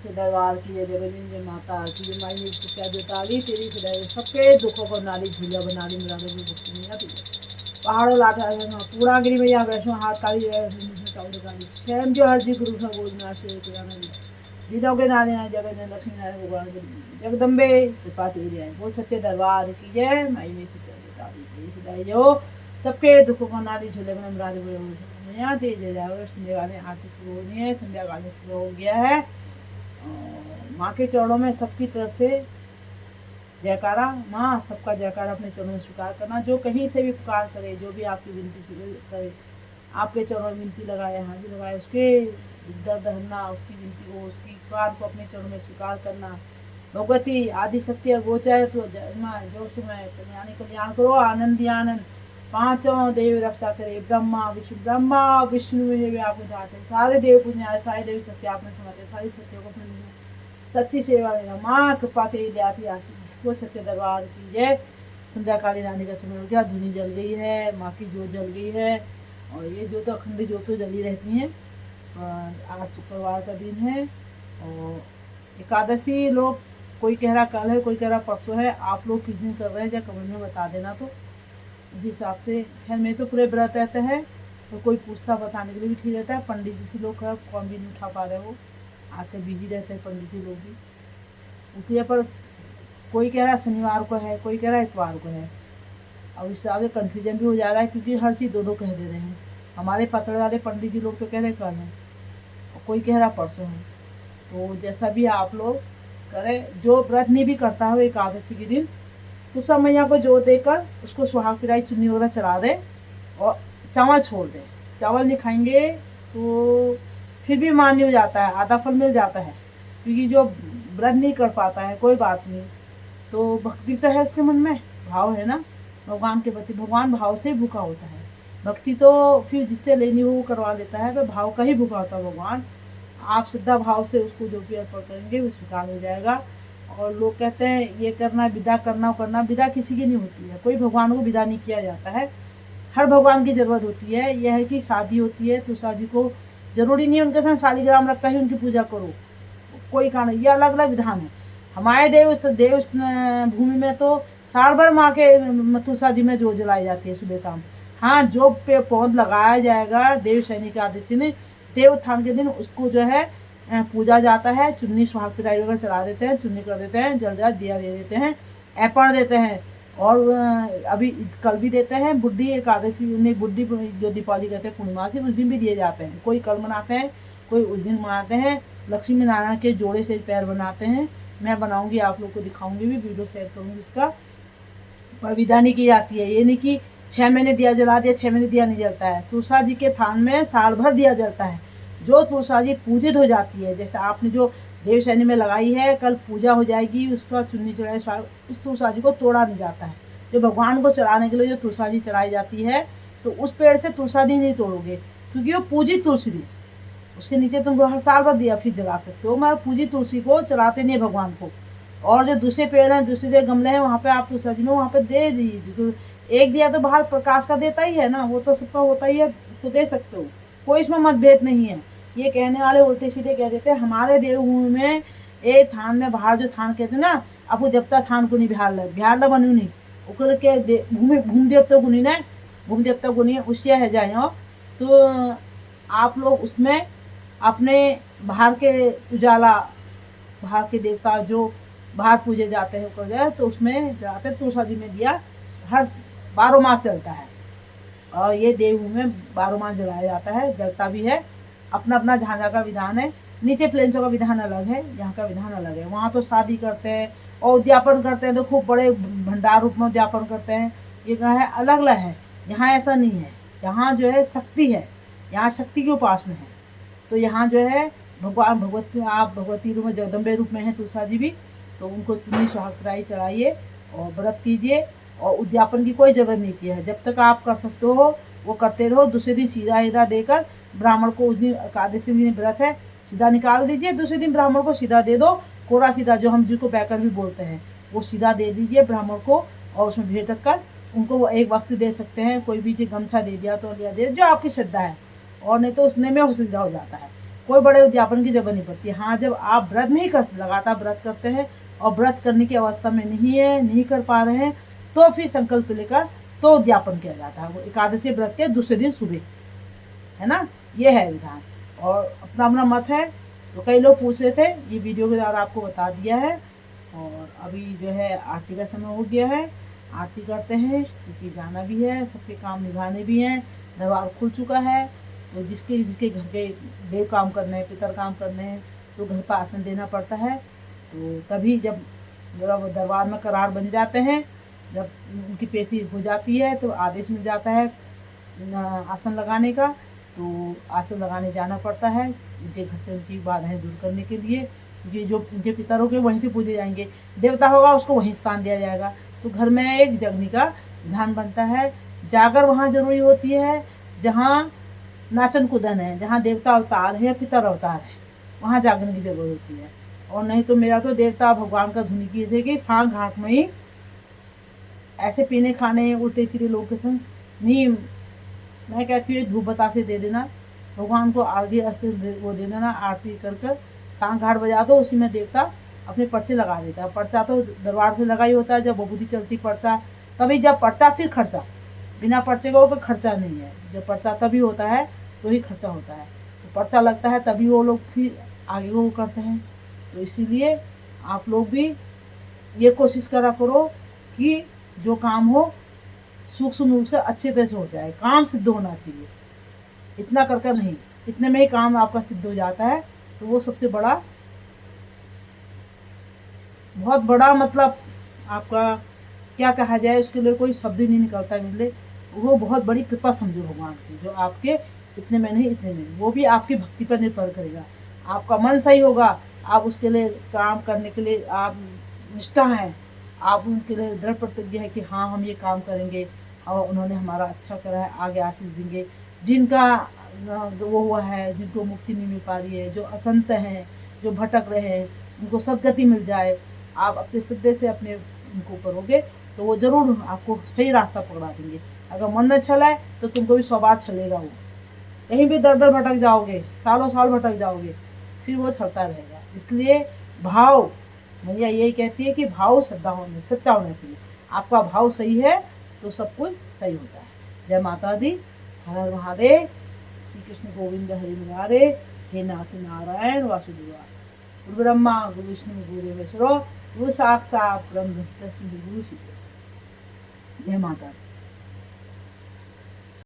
सच्चे दरबार की जय, जगन्नाथ जय माता की जय, माई मेरी सत्या जोताली तेरी सदैव सबके दुखों को नाली झूलिया बना ली मेरा भी भक्ति नहीं आती। पहाड़ों लाठा पूरा गिरी मैया वैष्णो हाथ काली स्वयं जो हर जी गुरु का बोलना से दिनों के नारायण जगन्नाथ लक्ष्मी नारायण भगवान जगदम्बे कृपा तेरी है। वो सच्चे दरबार की जय, माई मेरी सत्या जोताली तेरी सदैव जो सबके दुखों को नाली झूले में राधे यहाँ तेज जाओ। संध्या कालीन आरती शुरू होनी है, संध्या कालीन शुरू हो गया है। माँ के चरणों में सबकी तरफ से जयकारा। माँ सबका जयकारा अपने चरणों में स्वीकार करना। जो कहीं से भी पुकार करे, जो भी आपकी विनती करे, आपके चरणों में विनती लगाए, हाजिर लगाए, उसके दर्द हरना, उसकी विनती को, उसकी पुकार को अपने चरणों में स्वीकार करना। भगवती आदि शक्ति अगोचर तो जो समय कल्याणी कल्याण करो, आनंदी आनंद पांचों देव रक्षा करे। ब्रह्मा विष्णु में आपको जाते सारे देव पुण्य, सारे देव सत्य आपने समाते, सारी सत्यों को अपने सच्ची सेवा लेना। माँ कृपा तेरी दयाती आशीष। वो सच्चे दरबार की जय। संध्या कालीन आने का समय हो गया, धुनी जल गई है, माँ की जोत जल गई है और ये जोत अखंड जोत तो जली रहती हैं। आज शुक्रवार का दिन है और एकादशी लोग कोई कह रहा कल है, कोई कह रहा परसों है। आप लोग किस दिन कर रहे हैं या कमेंट में बता देना। तो उस हिसाब से खैर मेरे तो पूरे व्रत रहते हैं, तो कोई पूछता बताने के लिए भी ठीक रहता है। पंडित जी से लोग कौन भी नहीं उठा पा रहे हो, आजकल बिजी रहते हैं पंडित जी लोग भी, इसलिए। पर कोई कह रहा है शनिवार को है, कोई कह रहा है इतवार को है। अब इस हिसाब से कन्फ्यूजन भी हो जा रहा है, क्योंकि हर चीज़ दो कह दे रहे हैं। हमारे पतड़ वाले पंडित जी लोग तो कह रहे कल है और कोई कह रहा परसों है। तो जैसा भी आप लोग करें, जो व्रत नहीं भी करता है एकादशी के दिन, तो सब मैया को जोत देकर उसको सुहाग पिराई चुन्नी वगैरह चढ़ा दे और चावल छोड़ दे। चावल नहीं खाएंगे तो फिर भी मान्य हो जाता है, आधा फल मिल जाता है। क्योंकि जो व्रत नहीं कर पाता है, कोई बात नहीं, तो भक्ति तो है उसके मन में, भाव है ना भगवान के प्रति। भगवान भाव से भूखा होता है। भक्ति तो फिर जिससे लेनी हो वो करवा देता है, पर भाव का ही भूखा होता है भगवान। आप श्रद्धा भाव से उसको जो भी अर्पण करेंगे वो स्वीकार हो जाएगा। और लोग कहते हैं ये करना, विदा करना, करना, विदा किसी की नहीं होती है। कोई भगवान को विदा नहीं किया जाता है। हर भगवान की ज़रूरत होती है। यह है कि शादी होती है तो शादी को जरूरी नहीं उनके साथ शालिग्राम रखता ही उनकी पूजा करो, कोई कारण, ये अलग अलग विधान है। हमारे देव भूमि में तो साल भर माँ के तुलसा जी में जोत जलाई जाती है सुबह शाम। हाँ, जो पे पौध लगाया जाएगा देव सैनिक आदेशी ने, देव उत्थान के दिन उसको जो है पूजा जाता है। चुन्नी सुहाग पिराई वगैरह चढ़ा देते हैं, चुन्नी कर देते हैं, जल दिया दे देते हैं, ऐपण देते हैं। और अभी कल भी देते हैं। बुड्ढी एकादशी नहीं, बुड्ढी जो दीपावली कहते हैं पूर्णिमासी, उस दिन भी दिए जाते हैं। कोई कल मनाते हैं, कोई उस दिन मनाते हैं। लक्ष्मी नारायण के जोड़े से पैर बनाते हैं। मैं बनाऊंगी, आप लोग को दिखाऊंगी भी, वीडियो शेयर करूंगी इसका। पर विदा नहीं की जाती है। ये नहीं कि 6 महीने दिया जला दिया, 6 महीने दिया नहीं जलता है। तुलसा जी के थान में साल भर दिया जलता है। जो तुलसा जी पूजित हो जाती है, जैसे आपने जो देव सैनी में लगाई है, कल पूजा हो जाएगी, उसका चुन्नी चढ़ाई, उस तुलसा जी को तोड़ा नहीं जाता है। जो भगवान को चढ़ाने के लिए जो तुलसा जी चढ़ाई जाती है, तो उस पेड़ से तुलसा जी नहीं तोड़ोगे, क्योंकि वो पूजित तुलसी दी। उसके नीचे तुम हर साल भर दिया फिर जला सकते हो। मैं पूजी तुलसी को चढ़ाते नहीं भगवान को। और जो दूसरे पेड़ हैं, दूसरे गमले हैं, वहाँ पे आप तुलसा जी में वहाँ पे दे दीजिए। तो एक दिया तो बाहर प्रकाश का देता ही है ना, वो तो सबका होता ही है, उसको दे सकते हो, कोई इसमें मतभेद नहीं है। ये कहने वाले उल्टे सीधे कह देते हैं। हमारे देवभूमि में एक थान में बाहर जो थान कहते ना, अब जब तक थान को नहीं बिहार ल बनू नहीं ओकर के भूमि देवता को नहीं ना, भूमि देवता को नहीं उसिया है जाए। तो आप लोग उसमें अपने बाहर के उजाला, बाहर के देवता जो बाहर पूजे जाते हैं कर जाए, तो उसमें जाते तुलसा जी में दिया हर 12 मास चलता है। और ये देवभूमि में 12 मास जलाया जाता है, जलता भी है। अपना अपना जहाँ का विधान है। नीचे प्लेन्सों का विधान अलग है, यहाँ का विधान अलग है। वहाँ तो शादी करते हैं और उद्यापन करते हैं, तो खूब बड़े भंडार रूप में उद्यापन करते हैं। ये क्या है, अलग अलग है। यहाँ ऐसा नहीं है। यहाँ जो है शक्ति है, यहाँ शक्ति की उपासना है। तो यहाँ जो है भगवान भगवती, आप भगवती रूप में जगदम्बे रूप में है तुलसा जी भी, तो उनको चुन्नी सुहाग पिराई चढ़ाइए और व्रत कीजिए। और उद्यापन की कोई जरूरत नहीं की है। जब तक आप कर सकते हो वो करते रहो। दूसरे दिन सीधा हीरा देकर ब्राह्मण को, उस दिन एकादशी दिन व्रत है, सीधा निकाल दीजिए। दूसरे दिन ब्राह्मण को सीधा दे दो, कोरा सीधा, जो हम जिसको बैकर भी बोलते हैं, वो सीधा दे दीजिए ब्राह्मण को। और उसमें भेंट रखकर उनको वो एक वस्त्र दे सकते हैं, कोई भी गमछा दे दिया तो लिया दे, जो आपकी श्रद्धा है। और नहीं तो उसने में वो सीधा हो जाता है। कोई बड़े उद्यापन की जरूरत नहीं पड़ती। हाँ, जब आप व्रत नहीं कर लगातार व्रत करते हैं और व्रत करने की अवस्था में नहीं कर पा रहे हैं, तो फिर संकल्प लेकर तो उद्यापन किया जाता है, वो एकादशी व्रत के दूसरे दिन सुबह, है ना। ये है विधान, और अपना अपना मत है। तो कई लोग पूछ रहे थे, ये वीडियो के द्वारा आपको बता दिया है। और अभी जो है आरती का समय हो गया है, आरती करते हैं क्योंकि जाना भी है, सबके काम निभाने भी हैं, दरबार खुल चुका है। तो जिसके जिसके घर के देव काम करने हैं, पितर काम करने हैं, तो घर पर आसन देना पड़ता है। तो तभी जब दरबार में करार बन जाते हैं, जब उनकी पेशी हो जाती है तो आदेश मिल जाता है आसन लगाने का। तो आसन लगाने जाना पड़ता है उनके घर से उनकी बाधाएं दूर करने के लिए, क्योंकि जो उनके पितर होंगे वहीं से पूजे जाएंगे, देवता होगा उसको वहीं स्थान दिया जाएगा। तो घर में एक जगनी का ध्यान बनता है। जागर वहाँ जरूरी होती है जहाँ नाचन कूदन है, जहाँ देवता अवतार है, पितर अवतार है, वहाँ जागने की जरूरत होती है। और नहीं तो मेरा तो देवता भगवान का धुनी की थे कि सांग घाट में ही ऐसे पीने खाने उल्टे सीधे लोग के संग नहीं। मैं कहती हूँ धूप बतासे दे देना भगवान को, आगे ऐसे वो दे देना, आरती कर कर सांग घाट बजा दो, उसी में देवता अपने पर्चे लगा देता है। पर्चा तो दरबार से लगा ही होता है, जब बबूदी चलती पर्चा तभी, जब पर्चा फिर खर्चा, बिना पर्चे का कोई खर्चा नहीं है। जब पर्चा तभी होता है तो ही खर्चा होता है, तो पर्चा लगता है तभी वो लोग फिर आगे वो करते हैं। तो इसीलिए आप लोग भी ये कोशिश करा करो कि जो काम हो सूक्ष्म रूप से अच्छे तरह से हो जाए, काम सिद्ध होना चाहिए। इतना कर कर नहीं, इतने में ही काम आपका सिद्ध हो जाता है। तो वो सबसे बड़ा, बहुत बड़ा, मतलब आपका क्या कहा जाए, उसके लिए कोई शब्द ही नहीं निकलता मिले। वो बहुत बड़ी कृपा समझो भगवान की, जो आपके इतने में नहीं इतने में, वो भी आपकी भक्ति पर निर्भर करेगा। आपका मन सही होगा, आप उसके लिए काम करने के लिए आप निष्ठा है, आप उनके लिए दृढ़ प्रतिज्ञा है कि हाँ हम ये काम करेंगे और उन्होंने हमारा अच्छा करा है, आगे आशीष देंगे। जिनका वो हुआ है, जिनको मुक्ति नहीं मिल पा रही है, जो असंत हैं, जो भटक रहे हैं, उनको सदगति मिल जाए, आप अपने श्रद्धे से अपने उनको करोगे तो वो जरूर आपको सही रास्ता पकड़ा देंगे। अगर मन में छल है तो तुमको भी 100 बार छलेगा, वो कहीं भी दर दर भटक जाओगे, सालों साल भटक जाओगे, फिर वो चलता रहेगा। इसलिए भाव, मैया यही कहती है कि भाव सच्चा होना चाहिए। आपका भाव सही है तो सब कुछ सही होता है। जय माता दी, हर हर महादेव, श्री कृष्ण गोविंद हरि मुरारे, हे नाथ नारायण वासुदेवा, गुरु ब्रह्मा गुरु विष्णु गुरुदेव गुरु साक्षात् ब्रह्म तस्मै गुरु। जय माता दी।